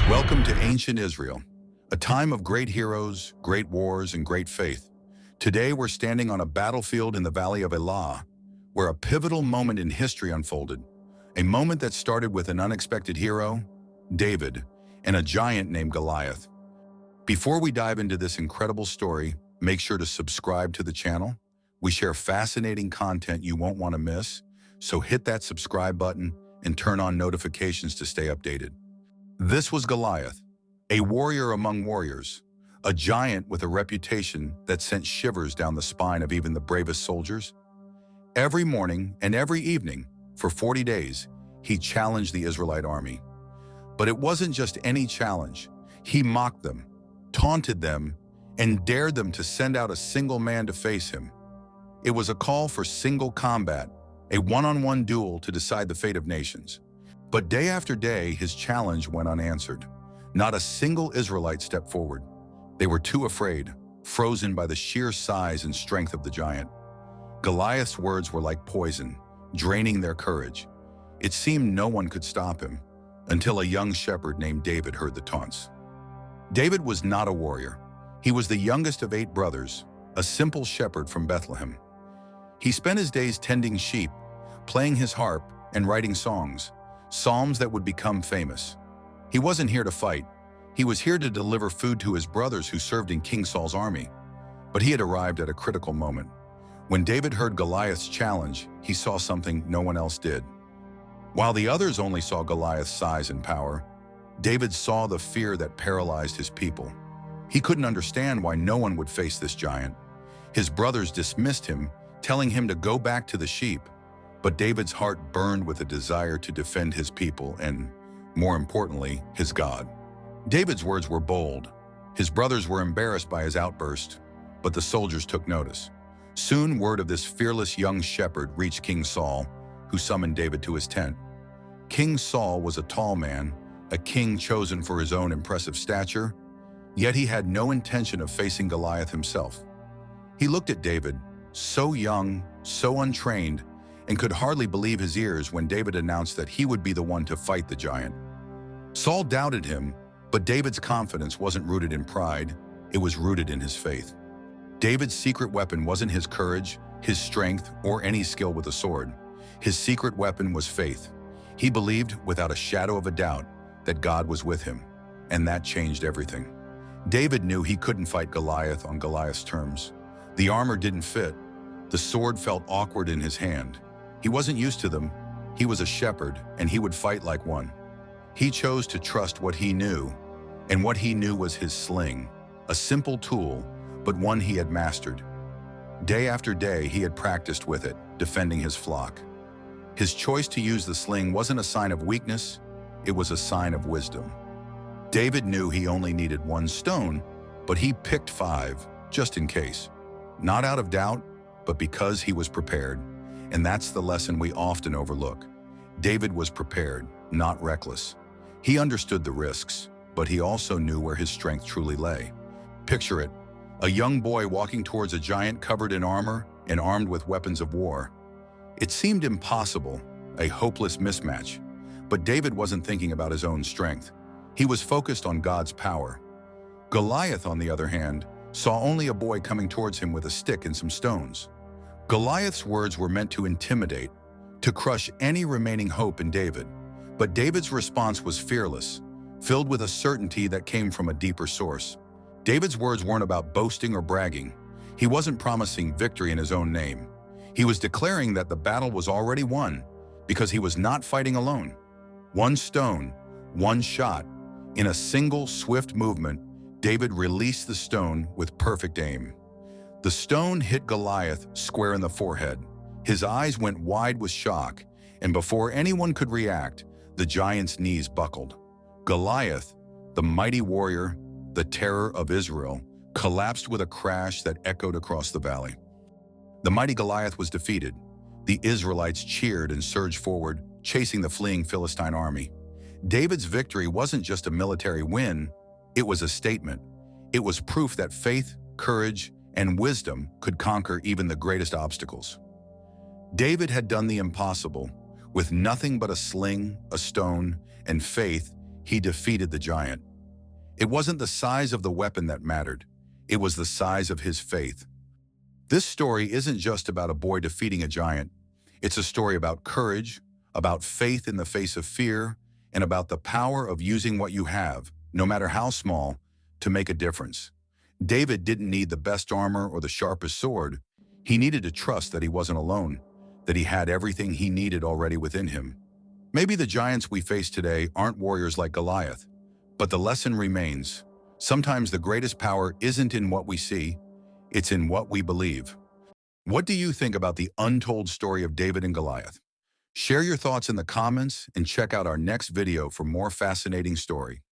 Welcome to ancient Israel, a time of great heroes, great wars, and great faith. Today we're standing on a battlefield in the Valley of Elah, where a pivotal moment in history unfolded. A moment that started with an unexpected hero, David, and a giant named Goliath. Before we dive into this incredible story, make sure to subscribe to the channel. We share fascinating content you won't want to miss, so hit that subscribe button and turn on notifications to stay updated. This was Goliath, a warrior among warriors, a giant with a reputation that sent shivers down the spine of even the bravest soldiers. Every morning and every evening, for 40 days, he challenged the Israelite army. But it wasn't just any challenge. He mocked them, taunted them, and dared them to send out a single man to face him. It was a call for single combat, a one-on-one duel to decide the fate of nations. But day after day, his challenge went unanswered. Not a single Israelite stepped forward. They were too afraid, frozen by the sheer size and strength of the giant. Goliath's words were like poison, draining their courage. It seemed no one could stop him, until a young shepherd named David heard the taunts. David was not a warrior. He was the youngest of 8 brothers, a simple shepherd from Bethlehem. He spent his days tending sheep, playing his harp, and writing songs, psalms that would become famous. He wasn't here to fight. He was here to deliver food to his brothers who served in King Saul's army. But he had arrived at a critical moment. When David heard Goliath's challenge, he saw something no one else did. While the others only saw Goliath's size and power, David saw the fear that paralyzed his people. He couldn't understand why no one would face this giant. His brothers dismissed him, telling him to go back to the sheep. But David's heart burned with a desire to defend his people and, more importantly, his God. David's words were bold. His brothers were embarrassed by his outburst, but the soldiers took notice. Soon word of this fearless young shepherd reached King Saul, who summoned David to his tent. King Saul was a tall man, a king chosen for his own impressive stature, yet he had no intention of facing Goliath himself. He looked at David, so young, so untrained, and could hardly believe his ears when David announced that he would be the one to fight the giant. Saul doubted him, but David's confidence wasn't rooted in pride, it was rooted in his faith. David's secret weapon wasn't his courage, his strength, or any skill with a sword. His secret weapon was faith. He believed, without a shadow of a doubt, that God was with him, and that changed everything. David knew he couldn't fight Goliath on Goliath's terms. The armor didn't fit. The sword felt awkward in his hand. He wasn't used to them. He was a shepherd, and he would fight like one. He chose to trust what he knew, and what he knew was his sling, a simple tool, but one he had mastered. Day after day, he had practiced with it, defending his flock. His choice to use the sling wasn't a sign of weakness, it was a sign of wisdom. David knew he only needed 1 stone, but he picked 5, just in case. Not out of doubt, but because he was prepared. And that's the lesson we often overlook. David was prepared, not reckless. He understood the risks, but he also knew where his strength truly lay. Picture it, a young boy walking towards a giant covered in armor and armed with weapons of war. It seemed impossible, a hopeless mismatch. But David wasn't thinking about his own strength. He was focused on God's power. Goliath, on the other hand, saw only a boy coming towards him with a stick and some stones. Goliath's words were meant to intimidate, to crush any remaining hope in David. But David's response was fearless, filled with a certainty that came from a deeper source. David's words weren't about boasting or bragging. He wasn't promising victory in his own name. He was declaring that the battle was already won, because he was not fighting alone. 1 stone, 1 shot. In a single, swift movement, David released the stone with perfect aim. The stone hit Goliath square in the forehead. His eyes went wide with shock, and before anyone could react, the giant's knees buckled. Goliath, the mighty warrior, the terror of Israel, collapsed with a crash that echoed across the valley. The mighty Goliath was defeated. The Israelites cheered and surged forward, chasing the fleeing Philistine army. David's victory wasn't just a military win, it was a statement. It was proof that faith, courage, and wisdom could conquer even the greatest obstacles. David had done the impossible. With nothing but a sling, a stone, and faith, he defeated the giant. It wasn't the size of the weapon that mattered. It was the size of his faith. This story isn't just about a boy defeating a giant. It's a story about courage, about faith in the face of fear, and about the power of using what you have, no matter how small, to make a difference. David didn't need the best armor or the sharpest sword. He needed to trust that he wasn't alone, that he had everything he needed already within him. Maybe the giants we face today aren't warriors like Goliath, but the lesson remains. Sometimes the greatest power isn't in what we see, it's in what we believe. What do you think about the untold story of David and Goliath? Share your thoughts in the comments and check out our next video for more fascinating story.